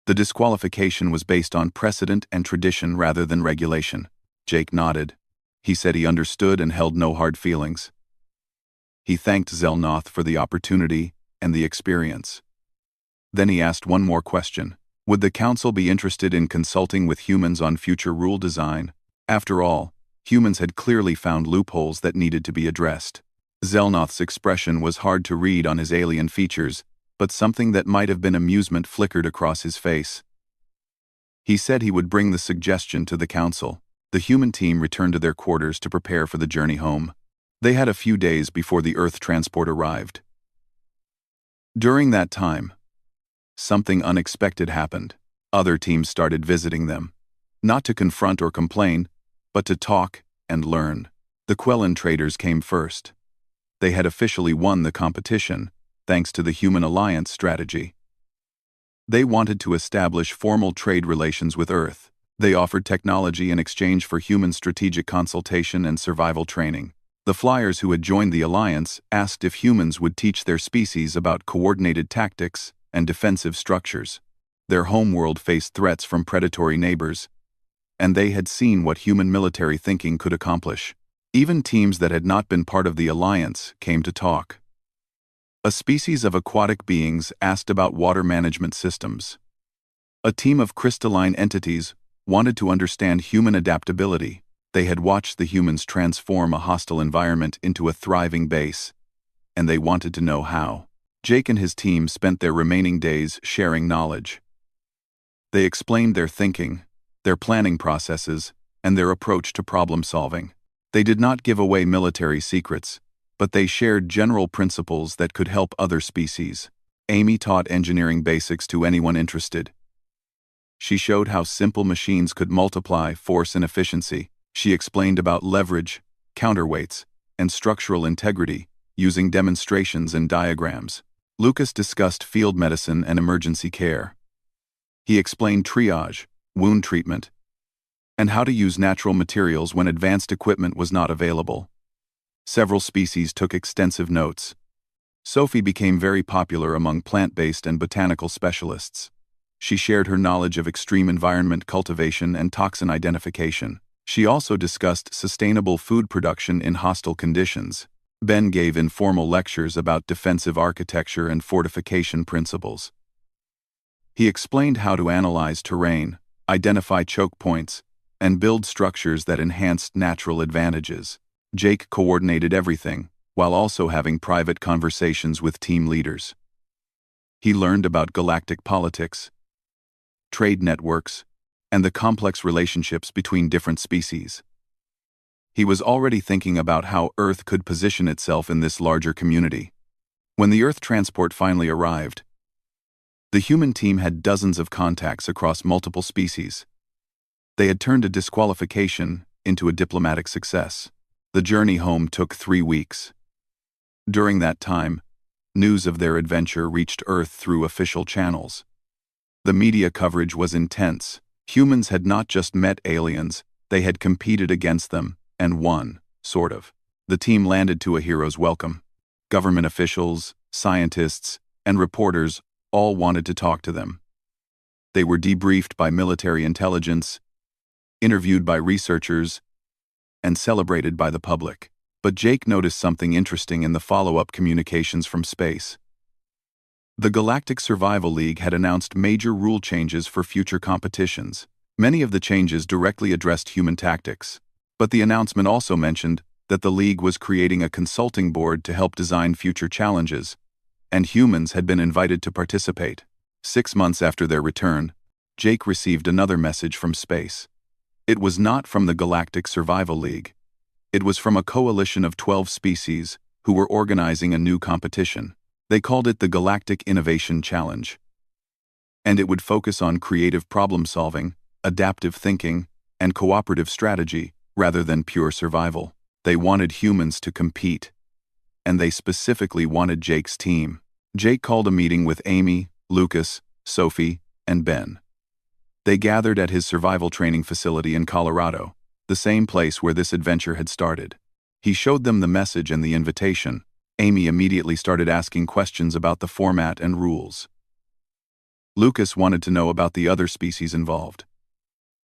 [SPEAKER 1] The disqualification was based on precedent and tradition rather than regulation. Jake nodded. He said he understood and held no hard feelings. He thanked Zelnoth for the opportunity and the experience. Then he asked one more question. Would the Council be interested in consulting with humans on future rule design? After all, humans had clearly found loopholes that needed to be addressed. Zelnoth's expression was hard to read on his alien features, but something that might have been amusement flickered across his face. He said he would bring the suggestion to the Council. The human team returned to their quarters to prepare for the journey home. They had a few days before the Earth transport arrived. During that time, something unexpected happened. Other teams started visiting them, not to confront or complain, but to talk and learn. The Quellan traders came first. They had officially won the competition, thanks to the Human Alliance strategy. They wanted to establish formal trade relations with Earth. They offered technology in exchange for human strategic consultation and survival training. The flyers who had joined the alliance asked if humans would teach their species about coordinated tactics and defensive structures. Their homeworld faced threats from predatory neighbors, and they had seen what human military thinking could accomplish. Even teams that had not been part of the alliance came to talk. A species of aquatic beings asked about water management systems. A team of crystalline entities wanted to understand human adaptability. They had watched the humans transform a hostile environment into a thriving base, and they wanted to know how. Jake and his team spent their remaining days sharing knowledge. They explained their thinking, their planning processes, and their approach to problem solving. They did not give away military secrets, but they shared general principles that could help other species. Amy taught engineering basics to anyone interested. She showed how simple machines could multiply force and efficiency. She explained about leverage, counterweights, and structural integrity, using demonstrations and diagrams. Lucas discussed field medicine and emergency care. He explained triage, wound treatment, and how to use natural materials when advanced equipment was not available. Several species took extensive notes. Sophie became very popular among plant-based and botanical specialists. She shared her knowledge of extreme environment cultivation and toxin identification. She also discussed sustainable food production in hostile conditions. Ben gave informal lectures about defensive architecture and fortification principles. He explained how to analyze terrain, identify choke points, and build structures that enhanced natural advantages. Jake coordinated everything, while also having private conversations with team leaders. He learned about galactic politics, trade networks, and the complex relationships between different species. He was already thinking about how Earth could position itself in this larger community. When the Earth transport finally arrived, the human team had dozens of contacts across multiple species. They had turned a disqualification into a diplomatic success. The journey home took 3 weeks. During that time, news of their adventure reached Earth through official channels. The media coverage was intense. Humans had not just met aliens, they had competed against them, and won, sort of. The team landed to a hero's welcome. Government officials, scientists, and reporters all wanted to talk to them. They were debriefed by military intelligence, interviewed by researchers, and celebrated by the public. But Jake noticed something interesting in the follow-up communications from space. The Galactic Survival League had announced major rule changes for future competitions. Many of the changes directly addressed human tactics, but the announcement also mentioned that the League was creating a consulting board to help design future challenges, and humans had been invited to participate. 6 months after their return, Jake received another message from space. It was not from the Galactic Survival League. It was from a coalition of 12 species who were organizing a new competition. They called it the Galactic Innovation Challenge. And it would focus on creative problem-solving, adaptive thinking, and cooperative strategy rather than pure survival. They wanted humans to compete, and they specifically wanted Jake's team. Jake called a meeting with Amy, Lucas, Sophie, and Ben. They gathered at his survival training facility in Colorado, the same place where this adventure had started. He showed them the message and the invitation. Amy immediately started asking questions about the format and rules. Lucas wanted to know about the other species involved.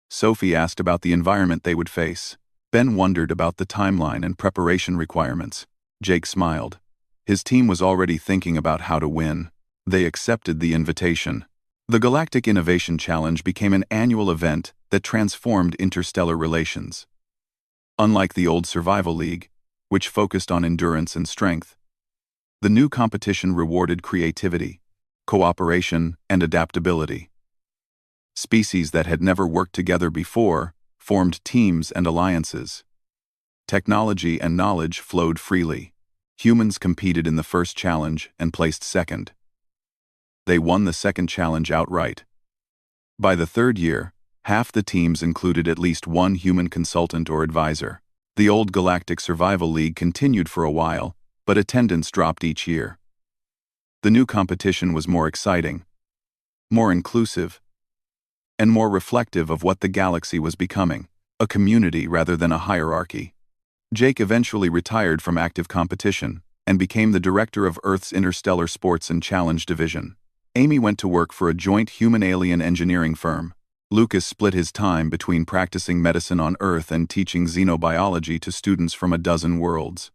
[SPEAKER 1] Sophie asked about the environment they would face. Ben wondered about the timeline and preparation requirements. Jake smiled. His team was already thinking about how to win. They accepted the invitation. The Galactic Innovation Challenge became an annual event that transformed interstellar relations. Unlike the old Survival League, which focused on endurance and strength, the new competition rewarded creativity, cooperation, and adaptability. Species that had never worked together before formed teams and alliances. Technology and knowledge flowed freely. Humans competed in the first challenge and placed second. They won the second challenge outright. By the third year, half the teams included at least one human consultant or advisor. The old Galactic Survival League continued for a while, but attendance dropped each year. The new competition was more exciting, more inclusive, and more reflective of what the galaxy was becoming, a community rather than a hierarchy. Jake eventually retired from active competition and became the director of Earth's Interstellar Sports and Challenge Division. Amy went to work for a joint human-alien engineering firm. Lucas split his time between practicing medicine on Earth and teaching xenobiology to students from a dozen worlds.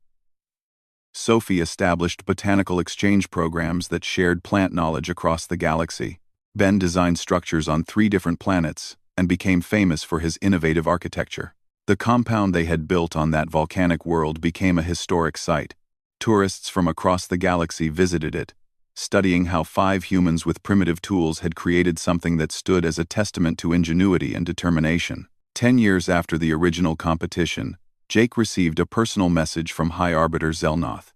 [SPEAKER 1] Sophie established botanical exchange programs that shared plant knowledge across the galaxy. Ben designed structures on 3 different planets and became famous for his innovative architecture. The compound they had built on that volcanic world became a historic site. Tourists from across the galaxy visited it, studying how 5 humans with primitive tools had created something that stood as a testament to ingenuity and determination. 10 years after the original competition, Jake received a personal message from High Arbiter Zelnoth.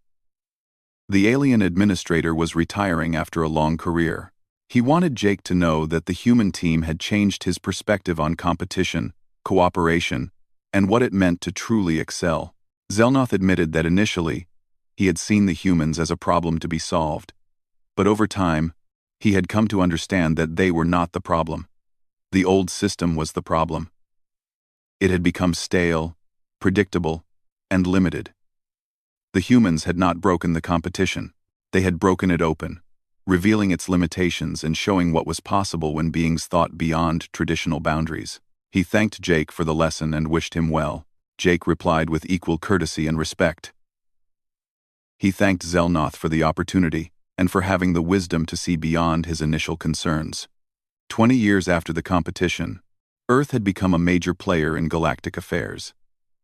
[SPEAKER 1] The alien administrator was retiring after a long career. He wanted Jake to know that the human team had changed his perspective on competition, cooperation, and what it meant to truly excel. Zelnoth admitted that initially, he had seen the humans as a problem to be solved. But over time, he had come to understand that they were not the problem. The old system was the problem. It had become stale, predictable, and limited. The humans had not broken the competition. They had broken it open, revealing its limitations and showing what was possible when beings thought beyond traditional boundaries. He thanked Jake for the lesson and wished him well. Jake replied with equal courtesy and respect. He thanked Zelnoth for the opportunity and for having the wisdom to see beyond his initial concerns. 20 years after the competition, Earth had become a major player in galactic affairs,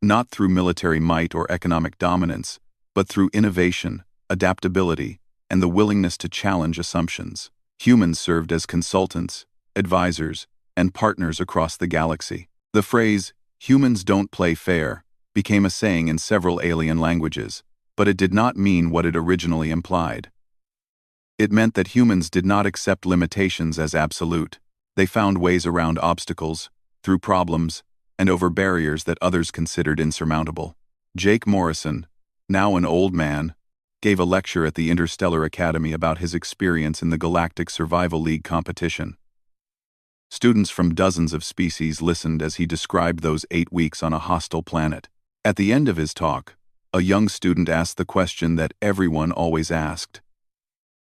[SPEAKER 1] not through military might or economic dominance, but through innovation, adaptability, and the willingness to challenge assumptions. Humans served as consultants, advisors, and partners across the galaxy. The phrase, "humans don't play fair," became a saying in several alien languages, but it did not mean what it originally implied. It meant that humans did not accept limitations as absolute. They found ways around obstacles, through problems, and over barriers that others considered insurmountable. Jake Morrison, now an old man, gave a lecture at the Interstellar Academy about his experience in the Galactic Survival League competition. Students from dozens of species listened as he described those 8 weeks on a hostile planet. At the end of his talk, a young student asked the question that everyone always asked.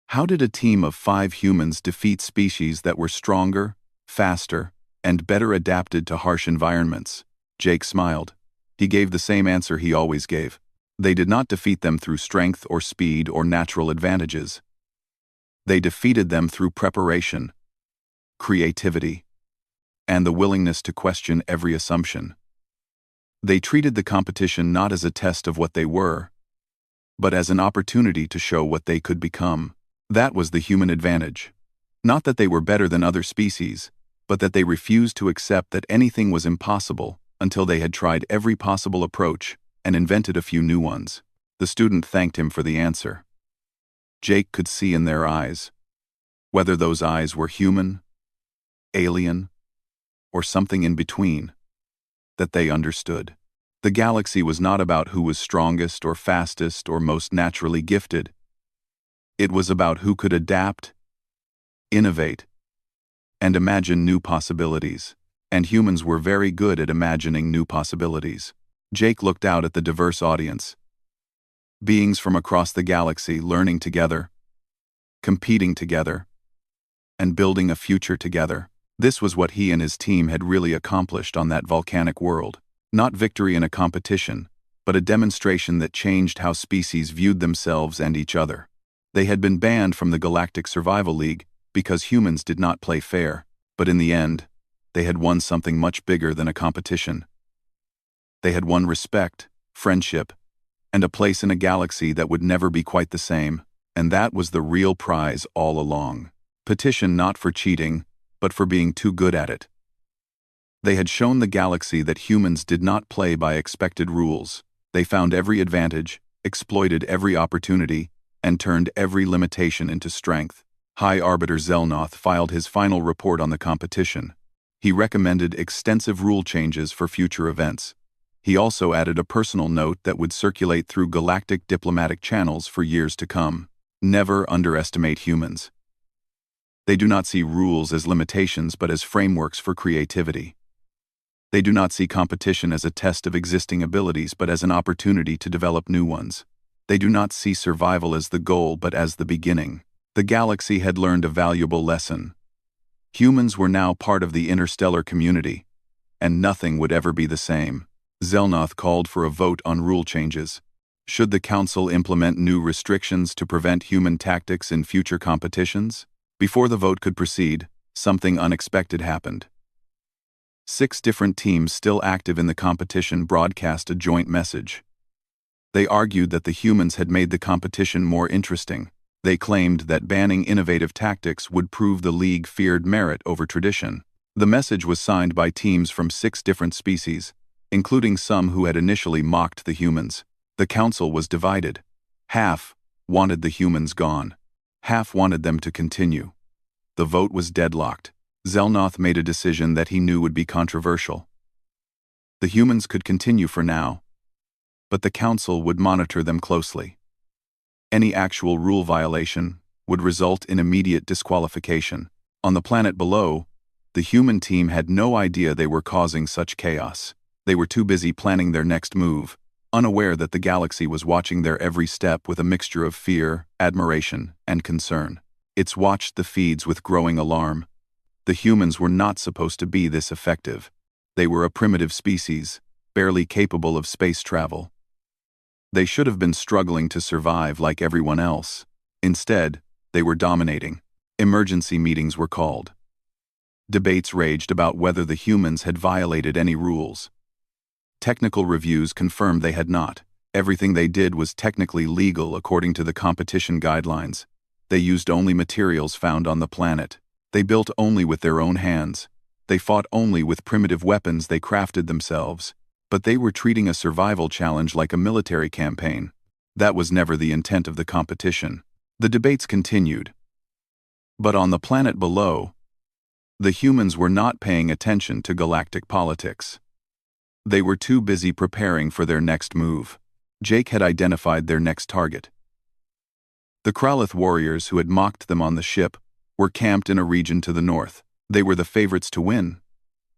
[SPEAKER 1] How did a team of 5 humans defeat species that were stronger, faster, and better adapted to harsh environments? Jake smiled. He gave the same answer he always gave. They did not defeat them through strength or speed or natural advantages. They defeated them through preparation, creativity, and the willingness to question every assumption. They treated the competition not as a test of what they were, but as an opportunity to show what they could become. That was the human advantage. Not that they were better than other species, but that they refused to accept that anything was impossible until they had tried every possible approach and invented a few new ones. The student thanked him for the answer. Jake could see in their eyes, whether those eyes were human, alien, or something in between, that they understood. The galaxy was not about who was strongest or fastest or most naturally gifted. It was about who could adapt, innovate, and imagine new possibilities. And humans were very good at imagining new possibilities. Jake looked out at the diverse audience. Beings from across the galaxy learning together, competing together, and building a future together. This was what he and his team had really accomplished on that volcanic world. Not victory in a competition, but a demonstration that changed how species viewed themselves and each other. They had been banned from the Galactic Survival League because humans did not play fair, but in the end, they had won something much bigger than a competition. They had won respect, friendship, and a place in a galaxy that would never be quite the same, and that was the real prize all along. Petition not for cheating, but for being too good at it. They had shown the galaxy that humans did not play by expected rules. They found every advantage, exploited every opportunity, and turned every limitation into strength. High Arbiter Zelnoth filed his final report on the competition. He recommended extensive rule changes for future events. He also added a personal note that would circulate through galactic diplomatic channels for years to come. Never underestimate humans. They do not see rules as limitations but as frameworks for creativity. They do not see competition as a test of existing abilities but as an opportunity to develop new ones. They do not see survival as the goal but as the beginning. The galaxy had learned a valuable lesson. Humans were now part of the interstellar community, and nothing would ever be the same. Zelnoth called for a vote on rule changes. Should the Council implement new restrictions to prevent human tactics in future competitions? Before the vote could proceed, something unexpected happened. 6 different teams still active in the competition broadcast a joint message. They argued that the humans had made the competition more interesting. They claimed that banning innovative tactics would prove the League feared merit over tradition. The message was signed by teams from 6 different species, including some who had initially mocked the humans. The council was divided. Half wanted the humans gone. Half wanted them to continue. The vote was deadlocked. Zelnoth made a decision that he knew would be controversial. The humans could continue for now, but the council would monitor them closely. Any actual rule violation would result in immediate disqualification. On the planet below, the human team had no idea they were causing such chaos. They were too busy planning their next move, unaware that the galaxy was watching their every step with a mixture of fear, admiration, and concern. It's watched the feeds with growing alarm. The humans were not supposed to be this effective. They were a primitive species, barely capable of space travel. They should have been struggling to survive like everyone else. Instead, they were dominating. Emergency meetings were called. Debates raged about whether the humans had violated any rules. Technical reviews confirmed they had not. Everything they did was technically legal according to the competition guidelines. They used only materials found on the planet. They built only with their own hands. They fought only with primitive weapons they crafted themselves. But they were treating a survival challenge like a military campaign. That was never the intent of the competition. The debates continued. But on the planet below, the humans were not paying attention to galactic politics. They were too busy preparing for their next move. Jake had identified their next target. The Kralith warriors who had mocked them on the ship were camped in a region to the north. They were the favorites to win.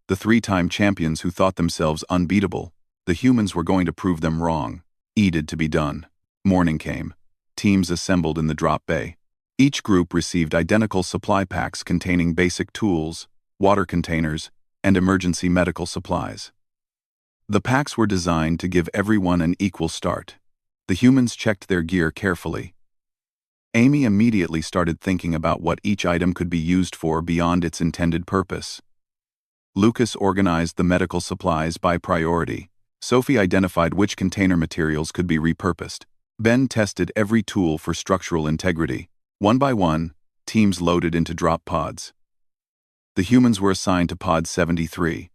[SPEAKER 1] The 3-time champions who thought themselves unbeatable. The humans were going to prove them wrong. Needed to be done. Morning came. Teams assembled in the drop bay. Each group received identical supply packs containing basic tools, water containers, and emergency medical supplies. The packs were designed to give everyone an equal start. The humans checked their gear carefully. Amy immediately started thinking about what each item could be used for beyond its intended purpose. Lucas organized the medical supplies by priority. Sophie identified which container materials could be repurposed. Ben tested every tool for structural integrity. One by one, teams loaded into drop pods. The humans were assigned to pod 73.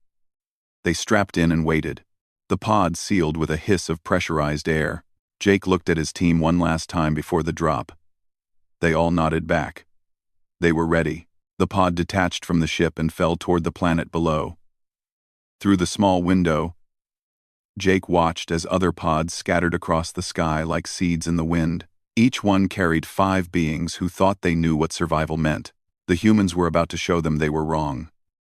[SPEAKER 1] They strapped in and waited. The pod sealed with a hiss of pressurized air. Jake looked at his team one last time before the drop. They all nodded back. They were ready. The pod detached from the ship and fell toward the planet below. Through the small window, Jake watched as other pods scattered across the sky like seeds in the wind. Each one carried 5 beings who thought they knew what survival meant. The humans were about to show them they were wrong.